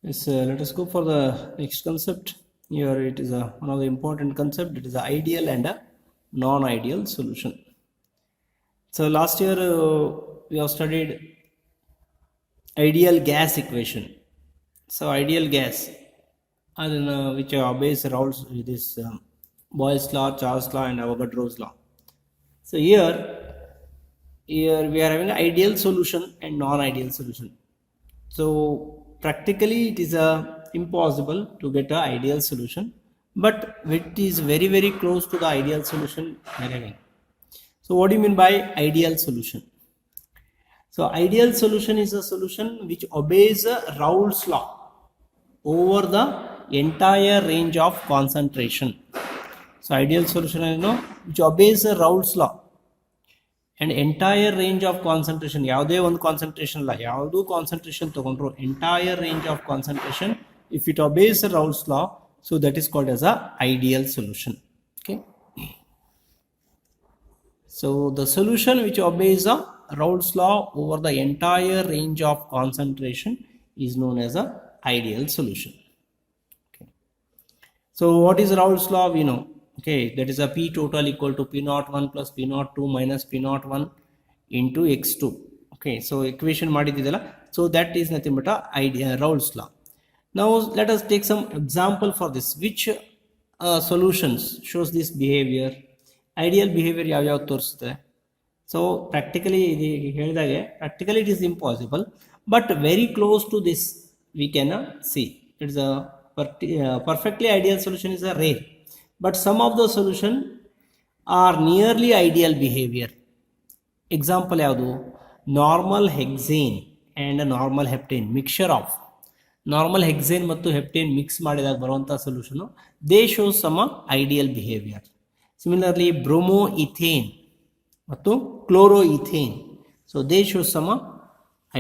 Yes, let us go for the next concept. Here it is one of the important concept. It is the ideal and a non-ideal solution. So last year we have studied ideal gas equation. So ideal gas, which obeys rules with this Boyle's law, Charles law, and Avogadro's law. So here we are having an ideal solution and non-ideal solution. So practically it is impossible to get an ideal solution, but it is very close to the ideal solution we are having. So what do you mean by ideal solution? So ideal solution is a solution which obeys Raoult's law over the entire range of concentration. So ideal solution is which obeys Raoult's law and entire range of concentration. ಯಾವುದೇ ಒಂದು concentration ಇಲ್ಲ, ಯಾವುದು concentration ತಗೊಂಡ್ರು entire range of concentration, if it obeys Raoult's law, so that is called as a ideal solution. Okay, so the solution which obeys Raoult's law over the entire range of concentration is known as a ideal solution. Okay, so what is Raoult's law? We know. Okay, that is a P total equal to P01 plus P02 minus P01 into X2. Okay, so equation ಮಾಡಿದಿದಲ್ಲ, so that is nothing but a Raoult's law. Now let us take some example for this. Which solutions shows this behavior? Ideal behavior ಯಾವ ತೋರಿಸುತ್ತೆ? So practically ಹೇಳಿದಾಗೆ practically it is impossible, but very close to this we can see. It is a perfectly ideal solution is a rare, but some of the solution are nearly ideal behavior. Example ಯಾವುದು? Normal hexane and normal heptane, mixture of normal hexane ಮತ್ತು heptane mix ಮಾಡಿದಾಗ ಬರುವಂಥ solution, they show some ideal behaviour. Similarly bromoethane ಮತ್ತು chloroethane, so they show some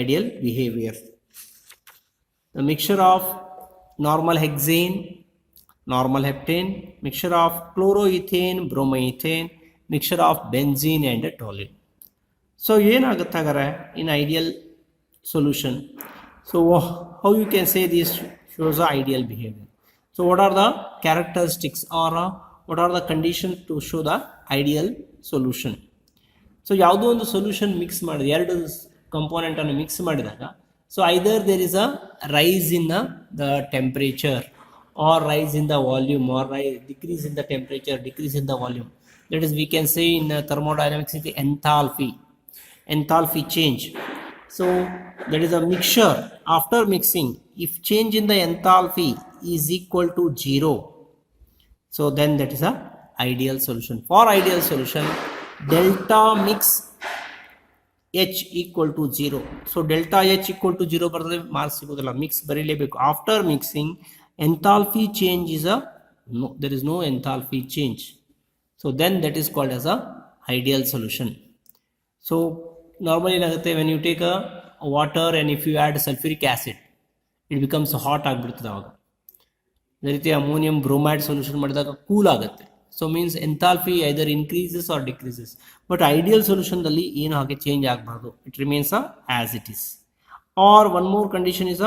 ideal behaviour. The mixture of normal hexane, normal heptane, mixture of chloroethane, bromoethane, mixture of benzene and toluene. So ಏನಾಗುತ್ತಾಗಾರೆ in ideal solution? So how you can say this shows the ideal behavior? So what are the characteristics or what are the conditions to show the ideal solution? So ಯಾವುದೋ ಒಂದು solution mix ಮಾಡಿದ, ಎರಡು component ಅನ್ನು mix ಮಾಡಿದಾಗ, so either there is a rise in the temperature or rise in the volume or decrease in the temperature, decrease in the volume. That is, we can say in thermodynamics the enthalpy change. So that is a mixture. After mixing, if change in the enthalpy is equal to 0, so then that is a ideal solution. For ideal solution, delta mix H equal to 0. So delta H equal to 0 ಬರ್ತದೆ, marks ಸಿಗೋದಿಲ್ಲ, mix ಬರೀಲೇಬೇಕು. After mixing enthalpy change is there is no enthalpy change, so then that is called as a ideal solution. So normally ಏನಾಗುತ್ತೆ, when you take a water and if you add sulfuric acid, it becomes hot ಆಗಿಬಿಡ್ತದೆ. ಅವಾಗ ಅದೇ ರೀತಿ ammonium bromide solution ಮಾಡಿದಾಗ cool ಆಗುತ್ತೆ. So means enthalpy either increases or decreases. But ideal ಸೊಲ್ಯೂಷನ್ದಲ್ಲಿ ಏನು ಹಾಗೆ ಚೇಂಜ್ ಆಗಬಾರ್ದು, it remains as it is. Or one more condition is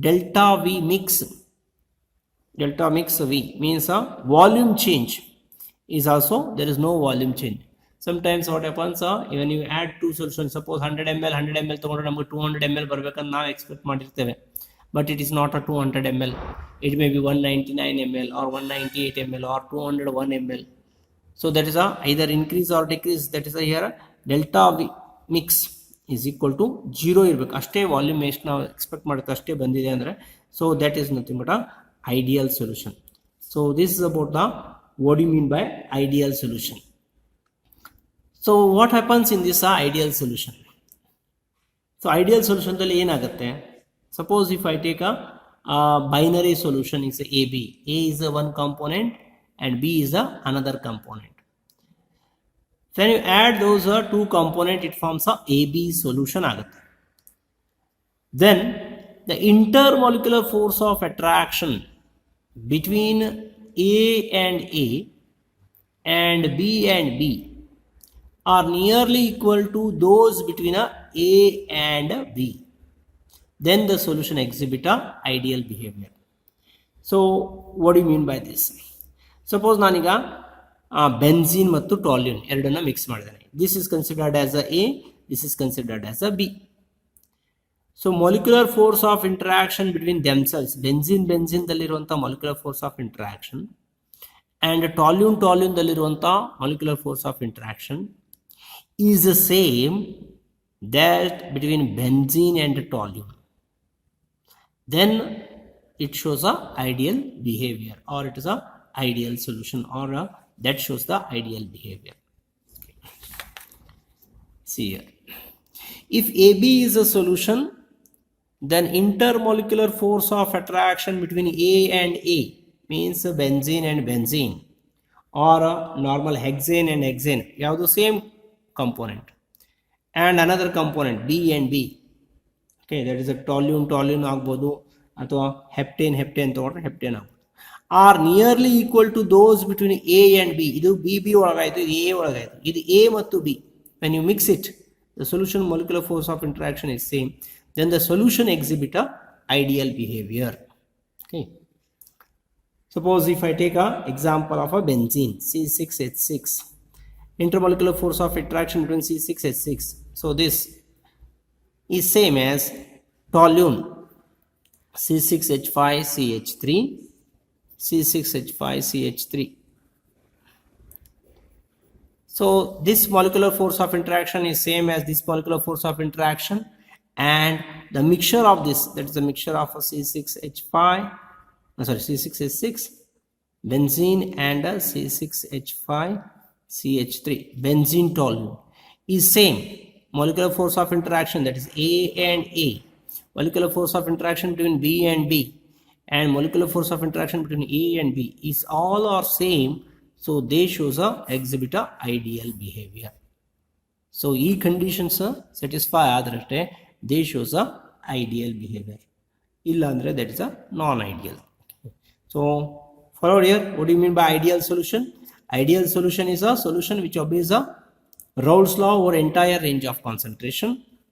delta V mix. Delta mix V means a volume change is also, there is no volume change. Sometimes what happens, when you add two solutions, suppose 100 ml ತಗೊಂಡ್ರೆ ನಮಗೆ 200 ml ಬರಬೇಕಂತ ನಾವು expect ಮಾಡಿರ್ತೇವೆ, but it is not a 200 ml. It may be 199 ml or 198 ml or 201 ml. So that is either increase or decrease. That is here delta V mix is equal to 0 ಇರಬೇಕು. ಅಷ್ಟೇ volume ಎಷ್ಟು ನಾವು expect ಮಾಡುತ್ತೆ ಅಷ್ಟೇ ಬಂದಿದೆ ಅಂದರೆ, so that is nothing but ideal solution. So this is about the what do you mean by ideal solution. So what happens in this ideal solution? So ideal solution dalli enagutte, suppose if I take a binary solution is AB, A is one component and B is another component. When you add those two component, it forms a AB solution agutte. Then the intermolecular force of attraction between A and B are nearly equal to those between A and B. then the solution exhibit a ideal behavior. So what do you mean by this? Suppose ನಾನೀಗ benzene ಮತ್ತು toluene ಎರಡನ್ನ mix ಮಾಡಿದ್ದೇನೆ. This is considered as a A, this is considered as a B. So molecular force of interaction between themselves, benzene ದಲ್ಲಿರುವಂಥ molecular force of interaction and toluene ದಲ್ಲಿರುವಂಥ molecular force of interaction is the same that between benzene and toluene. Then it shows a ideal behavior, or it is a ideal solution, or that shows the ideal behavior. Okay. See here, if AB is a solution, then intermolecular force of attraction between A and A means benzene and benzene, or normal hexane and hexane, you have the same component, and another component B and B. Okay, that is a toluene ಆಗ್ಬೋದು ಅಥವಾ heptane ತಗೊಂಡ್ರೆ heptane ಆಗ್ಬೋದು, or nearly equal to those between A and B. ಇದು B ಒಳಗಾಯಿತು, ಇದು A ಒಳಗಾಯಿತು, ಇದು A ಮತ್ತು B. When you mix it, the solution molecular force of interaction is same, then the solution exhibit a ideal behavior. Okay, suppose if I take a example of a benzene C6H6, intermolecular force of interaction between C6H6, so this is same as toluene C6H5CH3, C6H5CH3. So this molecular force of interaction is same as this molecular force of interaction, and the mixture of this, that is the mixture of a C6H6 benzene and a C6H5CH3 benzene toluene is same molecular force of interaction, that is A and A, molecular force of interaction between B and B, and molecular force of interaction between A and B is all are same, so they shows a exhibit a ideal behavior. So E conditions satisfy adrette they shows a ideal behavior, illa andre that is a non-ideal. So follow here, what do you mean by ideal solution? Ideal solution is a solution which obeys a Raoult's law over entire range of concentration.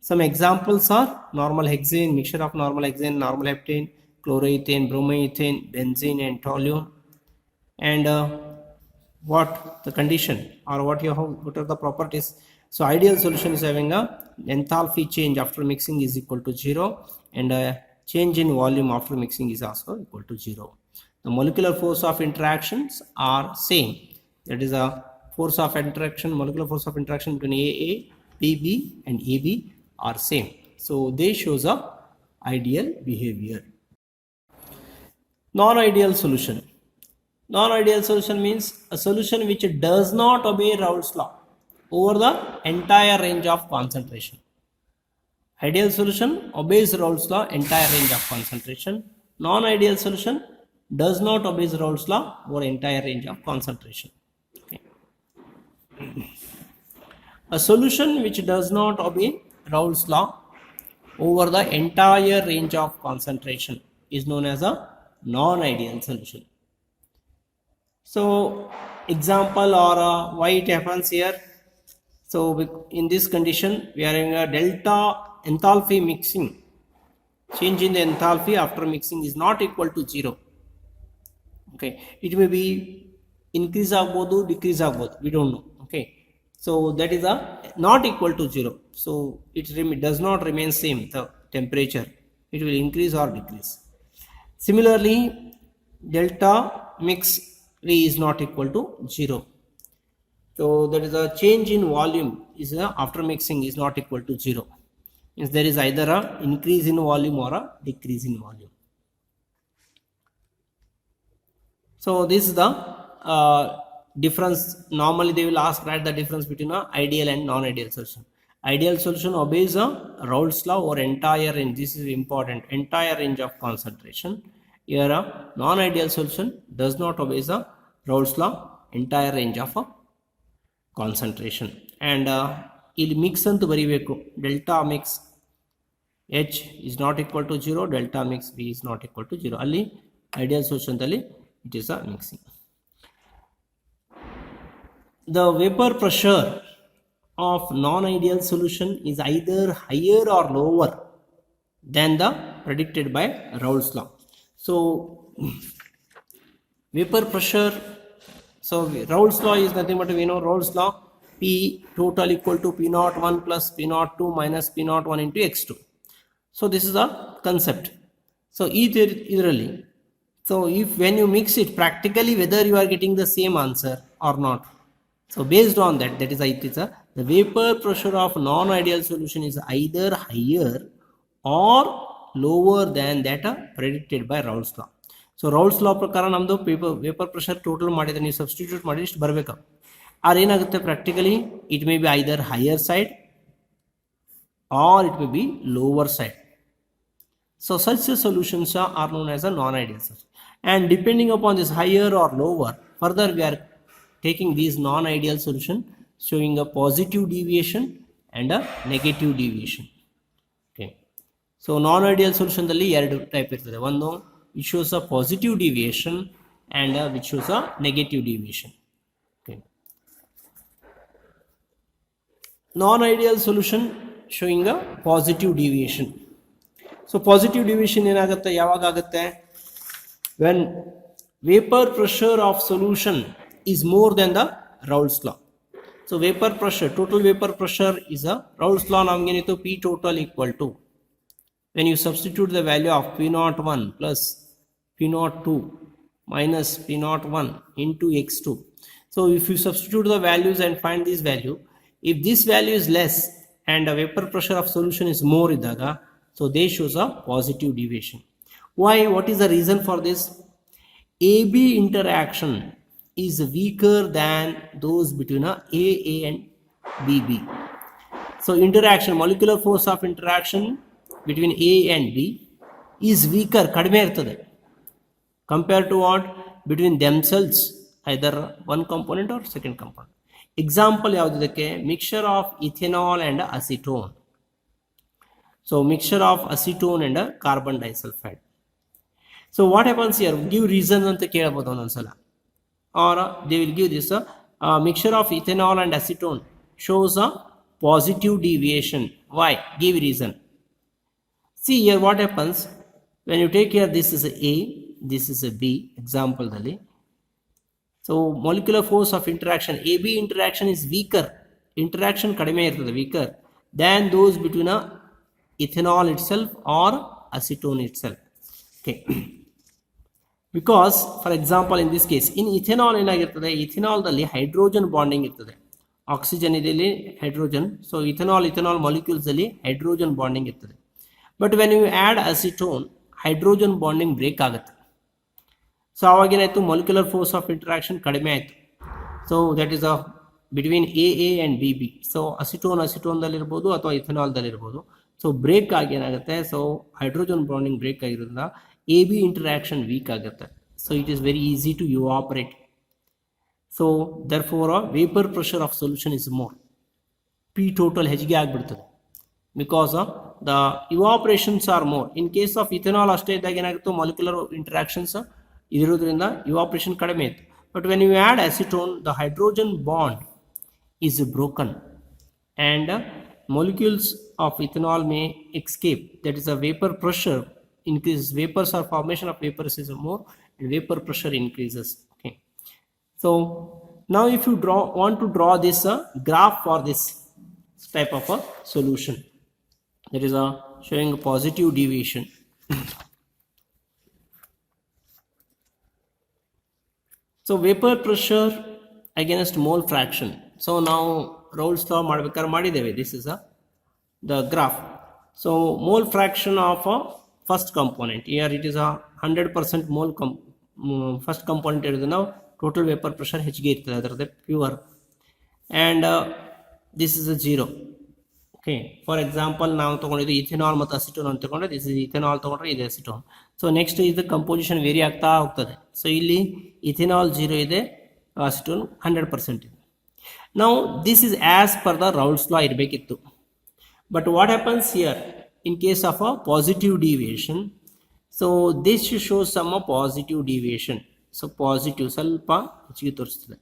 Some examples are normal hexane, mixture of normal hexane, normal heptane, chloroethane, bromoethane, benzene and toluene. And what the condition, or what are the properties? So ideal solution is having a enthalpy change after mixing is equal to 0, and change in volume after mixing is also equal to 0. The molecular force of interactions are same, that is a force of interaction, molecular force of interaction between AA, BB and AB are same, so they shows a ideal behavior. Non-ideal solution. Non-ideal solution means a solution which does not obey Raoult's law over the entire range of concentration. Ideal solution obeys Raoult's law entire range of concentration. Non-ideal solution does not obey Raoult's law over entire range of concentration. Okay. A solution which does not obey Raoult's law over the entire range of concentration is known as a non-ideal solution. So example, or why it happens here. So in this condition we are in a delta enthalpy mixing, change in the enthalpy after mixing is not equal to 0. Okay, it may be increase agbodu, decrease agbodu, we don't know. Okay, so that is a not equal to 0, so it does not remain same, the temperature, it will increase or decrease. Similarly, delta mix V is not equal to 0, so that is a change in volume is after mixing is not equal to 0, means there is either a increase in volume or a decrease in volume. So this is the difference. Normally they will ask, write the difference between a ideal and non-ideal solution. Ideal solution obeys a Raoult's law or entire range, this is important, entire range of concentration. Here a non-ideal solution does not obey the Raoult's law entire range of concentration. And ಇಲ್ಲಿ mix ಅಂತ ಬರೀಬೇಕು, delta mix H is not equal to 0, delta mix B is not equal to 0. ಅಲ್ಲಿ ideal solution ದಲ್ಲಿ it is a mixing. The vapor pressure of non-ideal solution is either higher or lower than the predicted by Raoult's law. So vapor pressure, so Raoult's law is nothing but we know Raoult's law, P total equal to P naught 1 plus P naught 2 minus P naught 1 into x2. So this is the concept. So ಇದರಲ್ಲಿ, so if when you mix it practically whether you are getting the same answer or not. So based on that, that is the vapor pressure of non-ideal solution is either higher or lower than that predicted by Raoult's law. So Raoult's law ಪ್ರಕಾರ ನಮ್ಮದು vapor pressure total ಮಾಡಿದ್ರೆ ನೀವು substitute ಮಾಡಿ ಇಷ್ಟು ಬರಬೇಕು. ಆದ್ರೆ ಏನಾಗುತ್ತೆ practically it may be either higher side or it may be lower side. So such solutions are known as a non-ideal solution. And depending upon this higher or lower, further we are taking these non-ideal solution showing a positive deviation and a negative deviation. Okay. So non-ideal solution dalli ಎರಡು type ಇರ್ತದೆ. ಒಂದು which shows a positive deviation and which shows a negative deviation. Okay. Non-ideal solution showing a positive deviation. So positive deviation ಏನಾಗುತ್ತೆ, ಯಾವಾಗ ಆಗುತ್ತೆ, when vapor pressure of solution is more than the Raoult's law. So vapor pressure, total vapor pressure is a Raoult's law ನಮಗೇನಿತ್ತು P total equal to, when you substitute the value of P naught 1 plus P naught 2 minus P naught 1 into x2. So if you substitute the values and find this value, if this value is less and the vapor pressure of solution is more idaga, so they shows a positive deviation. Why? What is the reason for this? AB interaction is weaker than those between AA and BB. So interaction, molecular force of interaction between A and B is weaker, kadme irtade, compared to what? Between themselves, either one component or second component. Example ಯಾವುದು ಇದಕ್ಕೆ? Mixture of ethanol and acetone. So mixture of acetone and carbon disulfide. So what happens here? Give reasons ಅಂತ ಕೇಳಬಹುದು ಒಂದೊಂದ್ಸಲ, or they will give this mixture of ethanol and acetone shows a positive deviation. Why? Give reason. See here what happens when you take here, this is a A, this is a B example dalli. So molecular force of interaction, AB interaction is weaker, interaction kadime irtade, weaker than those between ethanol itself or acetone itself. Okay. Because for example in this case in ethanol ಏನಾಗಿರ್ತದೆ, ethanol ದಲ್ಲಿ hydrogen bonding ಇರ್ತದೆ, oxygen ಇದೆಯಲ್ಲಿ hydrogen, so ethanol molecules ಅಲ್ಲಿ hydrogen bonding ಇರ್ತದೆ. But when you add acetone, hydrogen bonding break ಆಗುತ್ತೆ. So ಅವಾಗೇನಾಯಿತು, molecular force of interaction ಕಡಿಮೆ ಆಯಿತು. So that is between A and B B. So ಅಸಿಟೋನ್ದಲ್ಲಿರ್ಬೋದು ಅಥವಾ ಇಥನಾಲ್ದಲ್ಲಿರ್ಬೋದು. ಸೊ ಬ್ರೇಕ್ ಆಗಿ ಏನಾಗುತ್ತೆ, ಸೊ ಹೈಡ್ರೋಜನ್ ಬಾಂಡಿಂಗ್ ಬ್ರೇಕ್ ಆಗಿರೋದ್ರಿಂದ ಎ ಬಿ ಇಂಟ್ರಾಕ್ಷನ್ ವೀಕ್ ಆಗುತ್ತೆ. So it is very easy to evaporate. So therefore vapour pressure of solution is more. P total ಹೆಚ್ಚಿಗೆ ಆಗಿಬಿಡ್ತದೆ because the evaporations are more. In case of ethanol ಅಷ್ಟೇ ಇದ್ದಾಗ ಏನಾಗುತ್ತೆ, molecular interactions ಇರೋದ್ರಿಂದ evaporation ಕಡಿಮೆ ಇತ್ತು. But when you add acetone, the hydrogen bond is broken and molecules of ethanol may escape. That is a vapor pressure increases, vapors or formation of vapors is more and vapor pressure increases. Okay, so now if you want to draw this graph for this type of a solution, that is showing a positive deviation. So vapor pressure against mole fraction. So now Raoult's law ಮಾಡಬೇಕಾದ್ರೆ ಮಾಡಿದ್ದೇವೆ. This is the graph. So mole fraction of a first component. Here it is a 100% mole first component ಇರೋದು. ನಾವು total vapor pressure ಹೆಚ್ಚಿಗೆ ಇರ್ತದೆ ಅದರದ್ದು pure, and this is a 0. Okay, for example ನಾವು ತಗೊಂಡಿದ್ದು ethanol ಮತ್ತು ಅಸಿಟೋನ್ ಅಂತ ತಗೊಂಡ್ರೆ, ದಿಸ್ ಇಸ್ ಇಥೆನಾಲ್ ತಗೊಂಡ್ರೆ ಇದು ಅಸಿಟೋನ್. ಸೊ ನೆಕ್ಸ್ಟ್ ಇದು ಕಂಪೋಸಿಷನ್ ವೇರಿ ಆಗ್ತಾ ಹೋಗ್ತದೆ. ಸೊ ಇಲ್ಲಿ ಇಥೆನಾಲ್ 0 ಇದೆ, ಅಸಿಟೋನ್ 100% ಇದೆ. ನಾವು this is as per the Raoult's law ಇರಬೇಕಿತ್ತು. But what happens here in case of a positive deviation, so this shows some a positive deviation. So positive ಸ್ವಲ್ಪ ಹೆಚ್ಚಿಗೆ ತೋರಿಸ್ತದೆ.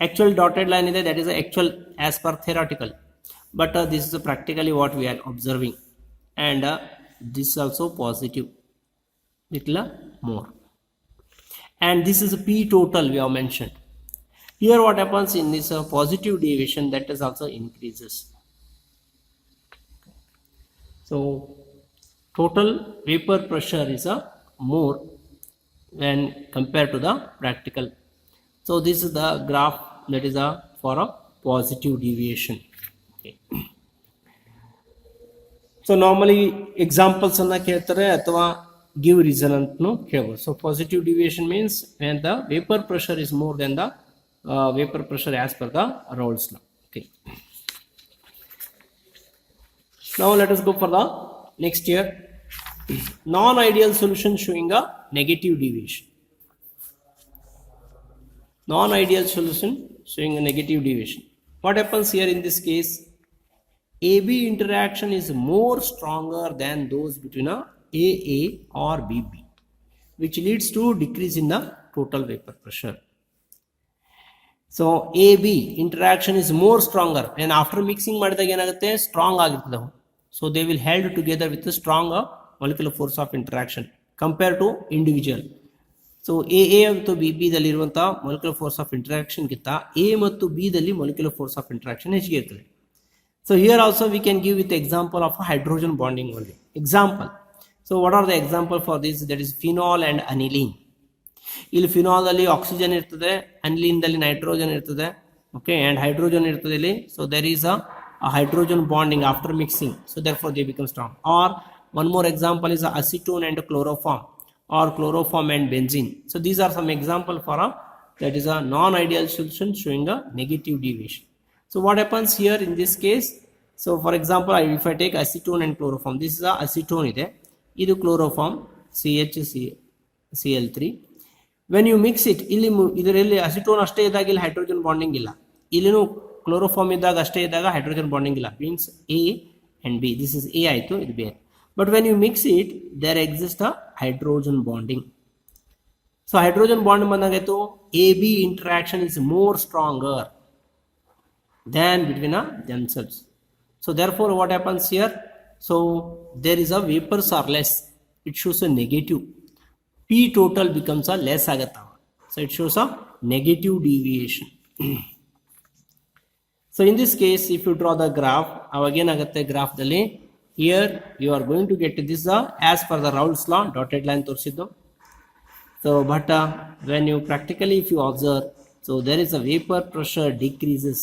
ಆ್ಯಕ್ಚುಯಲ್ ಡಾಟೆಡ್ ಲೈನ್ ಇದೆ, that is actual as per theoretical. But this is practically what we are observing, and this also positive, little more. And this is a P total we have mentioned. Here what happens in this positive deviation, that is also increases. So total vapor pressure is a more when compared to the practical. So this is the graph that is for a positive deviation. Okay. So normally examples ಅನ್ನ ಕೇಳ್ತಾರೆ ಅಥವಾ give reason ಅಂತನೂ ಕೇಳಬಹುದು. So positive deviation means when the vapor pressure is more than the vapor pressure as per the Raoult's law. Okay. Now let us go for the next year. Non-ideal solution showing a negative deviation. Non-ideal solution showing a negative deviation. What happens here in this case? AB interaction is more stronger than those between a AA or BB, which leads to decrease in the total vapor pressure. So AB interaction is more stronger, and after mixing ಮಾಡಿದಾಗ ಏನಾಗುತ್ತೆ, strong ಆಗಿರ್ತದೆ. So they will held together with a stronger molecular force of interaction compared to individual. So AA ಮತ್ತು BB ದಲ್ಲಿರುವಂಥ molecular force of interaction ಗಿಂತ A ಮತ್ತು B ದಲ್ಲಿ molecular force of interaction ಹೆಚ್ಚಿಗೆ ಇರ್ತದೆ. So here also we can give with example of a hydrogen bonding only. Example. So what are the example for this? That is phenol and aniline. ಇಲ್ಲಿ phenol ಅಲ್ಲಿ oxygen ಇರ್ತದೆ, aniline ದಲ್ಲಿ nitrogen ಇರ್ತದೆ, okay, and hydrogen ಇರ್ತದೆ ಇಲ್ಲಿ. So there is a hydrogen bonding after mixing, so therefore they become strong. Or one more example is acetone and chloroform, or chloroform and benzene. So these are some example for a that is a non-ideal solution showing a negative deviation. So what happens here in this case? So for example, if I take acetone and chloroform, this is a acetone ide, idu chloroform CHCl3. when you mix it, ಇಲ್ಲಿ ಇದರಲ್ಲಿ acetone ಅಷ್ಟೇ ಇದ್ದಾಗ ಇಲ್ಲಿ hydrogen bonding ಇಲ್ಲ, ಇಲ್ಲಿನೂ chloroform ಇದ್ದಾಗ ಅಷ್ಟೇ ಇದ್ದಾಗ ಹೈಡ್ರೋಜನ್ ಬಾಂಡಿಂಗ್ ಇಲ್ಲ, means A and B. This is A ಆಯಿತು, ಇದು ಬೇರೆ. But when you mix it there exist a hydrogen bonding. So hydrogen bond ಬಂದಾಗಾಯ್ತು, AB interaction is more stronger than between themselves. So therefore what happens here? So there is a vapors are less, it shows a negative. P total becomes a less agata, so it shows a negative deviation. So in this case, if you draw the graph, again agatte graph dalli, here you are going to get this as per the Raoult's law, dotted line torsiddu. So but when you practically if you observe, so there is a vapor pressure decreases.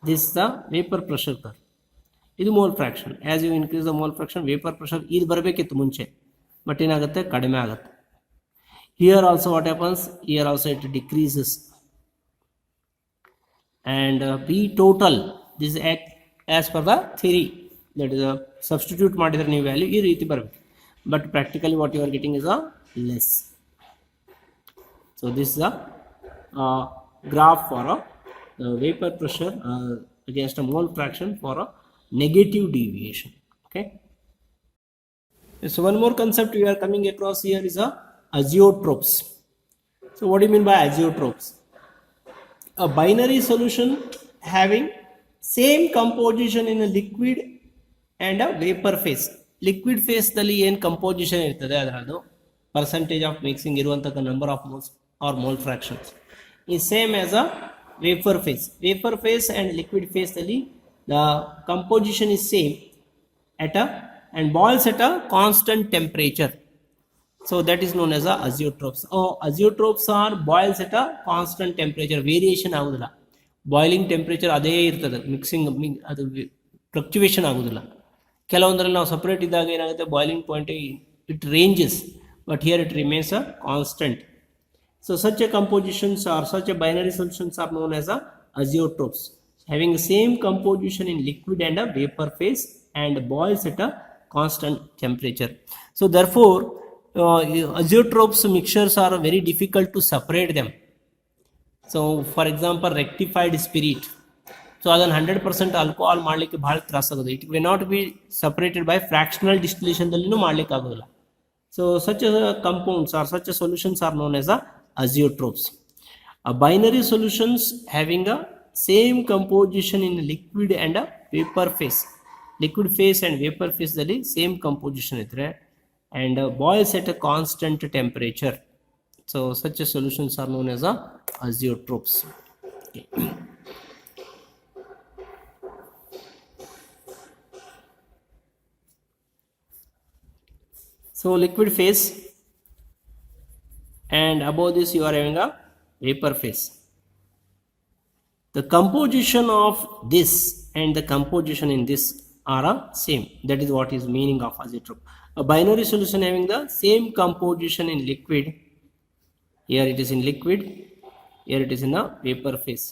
This is the vapor pressure curve. ಇದು mole fraction. As you increase the mole fraction, vapor pressure ಇದು ಬರಬೇಕಿತ್ತು ಮುಂಚೆ, but ಏನಾಗುತ್ತೆ, ಕಡಿಮೆ ಆಗುತ್ತೆ. Here also what happens, here also it decreases. And P total, this is as per the theory, that is a substitute ಮಾಡಿದ್ರೆ ನೀವು value ಈ ರೀತಿ ಬರಬೇಕು, but practically what you are getting is a less. So this is a graph for a vapor pressure against a mole fraction for a negative deviation. Okay. So one more concept we are coming across here is azeotropes. So what do you mean by azeotropes? A binary solution having same composition in a liquid and a vapor phase. Liquid phase dalli ಏನು composition ಇರ್ತದೆ ಅದರದ್ದು percentage of mixing ಇರುವಂತಹ number of moles or mole fractions is same as a vapor phase. Vapor phase and liquid phase dalli the composition is same at a and boils at a constant temperature. So that is known as a azeotropes. Azeotropes are boils at a constant temperature, variation ಆಗುದಿಲ್ಲ, boiling temperature ಅದೇ ಇರ್ತದೆ, mixing ಅದು fluctuation ಆಗುದಿಲ್ಲ. ಕೆಲವೊಂದರಲ್ಲಿ ನಾವು separate ಇದ್ದಾಗ ಏನಾಗುತ್ತೆ, boiling point it ranges, but here it remains a constant. So such a compositions or such a binary solutions are known as a azeotropes, having the same composition in liquid and a vapor phase and boils at a constant temperature. So therefore azeotropes mixtures are very difficult to separate them. So for example rectified spirit, so ಅದನ್ನು 100% alcohol ಮಾಡಲಿಕ್ಕೆ ಭಾಳ ತ್ರಾಸ ಆಗೋದು. It will not be separated by fractional ಡಿಸ್ಟಿಲೇಷನ್ದಲ್ಲಿನೂ ಮಾಡಲಿಕ್ಕೆ ಆಗೋದಿಲ್ಲ. So such a compounds or such a solutions are known as a azeotropes. A binary solutions having a same composition in liquid and a vapor phase liquid phase and vapor phase ದಲ್ಲಿ same composition ಇದ್ರೆ and boils at a constant temperature. So such a solutions are known as azeotropes. Okay. So liquid phase, and above this you are having a vapor phase. The composition of this and the composition in this are same. That is what is meaning of azeotrope. A binary solution having the same composition in liquid. Here it is in liquid, here it is in the vapor phase.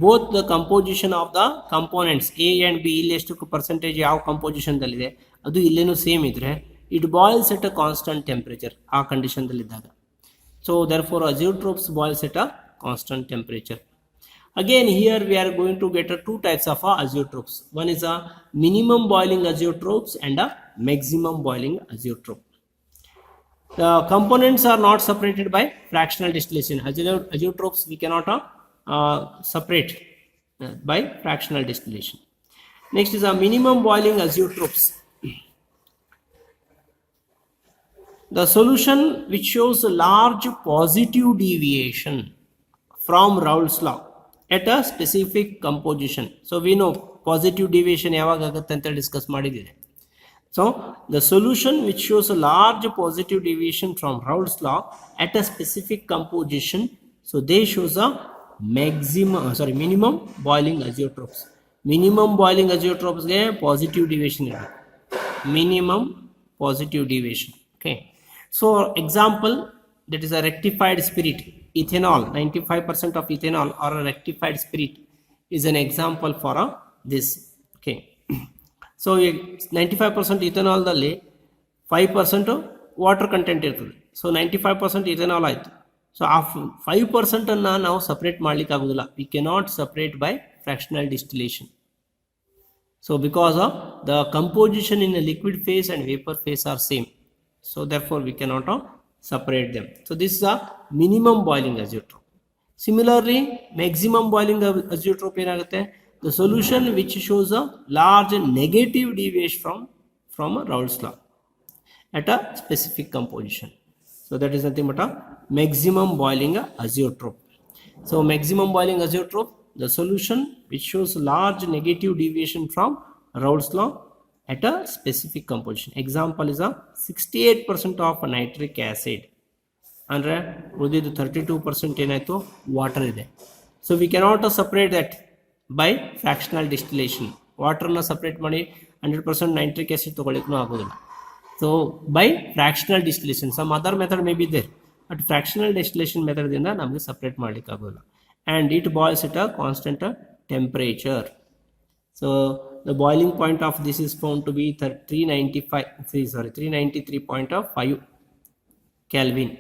Both the composition of the components A and B ಇಲ್ಲಿ ಎಷ್ಟು percentage ಯಾವ composition ದಲ್ಲಿದೆ ಅದು ಇಲ್ಲೇನು same ಇದ್ರೆ it boils at a constant temperature ಆ condition ದಲ್ಲಿದ್ದಾಗ. So therefore azeotropes boils at a constant temperature. Again here we are going to get two types of azeotropes. One is a minimum boiling azeotropes and a maximum boiling azeotrope. The components are not separated by fractional distillation. Azeotropes we cannot separate by fractional distillation. Next is a minimum boiling azeotropes. The solution which shows a large positive deviation from Raoult's law at a specific composition. So we know positive deviation ಯಾವಾಗ ಆಗುತ್ತೆ ಅಂತ discuss ಮಾಡಿದ್ದೀವಿ. So the solution which shows a large positive deviation from Raoult's law at a specific composition, so they shows a minimum boiling azeotropes. Minimum boiling azeotropes ಗೆ positive deviation ಇದೆ. Minimum positive deviation. Okay. So example, that is a rectified spirit, ethanol, 95% of ethanol or a rectified spirit is an example for this. Okay. So 95% ethanol dalli 5% water content ಇರ್ತದೆ. So 95% ethanol ಆಯಿತು. So ಆ 5% ಅನ್ನು ನಾವು separate ಮಾಡ್ಲಿಕ್ಕೆ ಆಗೋದಿಲ್ಲ. We cannot separate by fractional distillation. So because of the composition in a liquid phase and vapor phase are same. So therefore we cannot separate them. So this is a minimum boiling azeotrope. Similarly, maximum boiling azeotrope ಏನಾಗುತ್ತೆ? The solution which shows a large negative deviation from a Raoult's law at a specific composition. So that is nothing but a maximum boiling azeotrope. So maximum boiling azeotrope, the solution which shows large negative deviation from Raoult's law at a specific composition. Example is a 68% of nitric acid andre ಉಳಿದಿದ್ದು 32% ಏನಾಯಿತು water ಇದೆ. So we cannot separate that by fractional distillation. ವಾಟರ್ನ separate ಮಾಡಿ 100% nitric acid ತೊಗೊಳ್ಳಿಕ್ಕೂ ಆಗೋದಿಲ್ಲ. So by fractional distillation some other method may be there, but fractional distillation ಮೆಥಡ್ದಿಂದ ನಮಗೆ separate ಮಾಡಲಿಕ್ಕೆ ಆಗೋದಿಲ್ಲ. And it boils it a constant temperature. So the boiling point of this is found to be 393.5 Kelvin.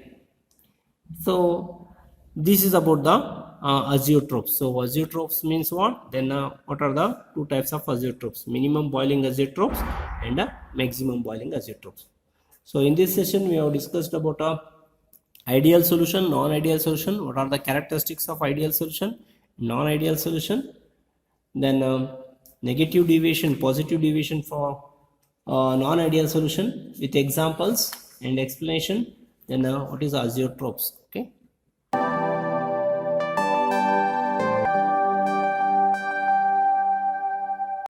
So this is about the azeotropes. So azeotropes means what? Then what are the two types of azeotropes? Minimum boiling azeotropes and maximum boiling azeotropes. So in this session we have discussed about ideal solution, non-ideal solution. What are the characteristics of ideal solution, non-ideal solution? Then negative deviation, positive deviation for non-ideal solution with examples and explanation. Then what is azeotropes? Okay.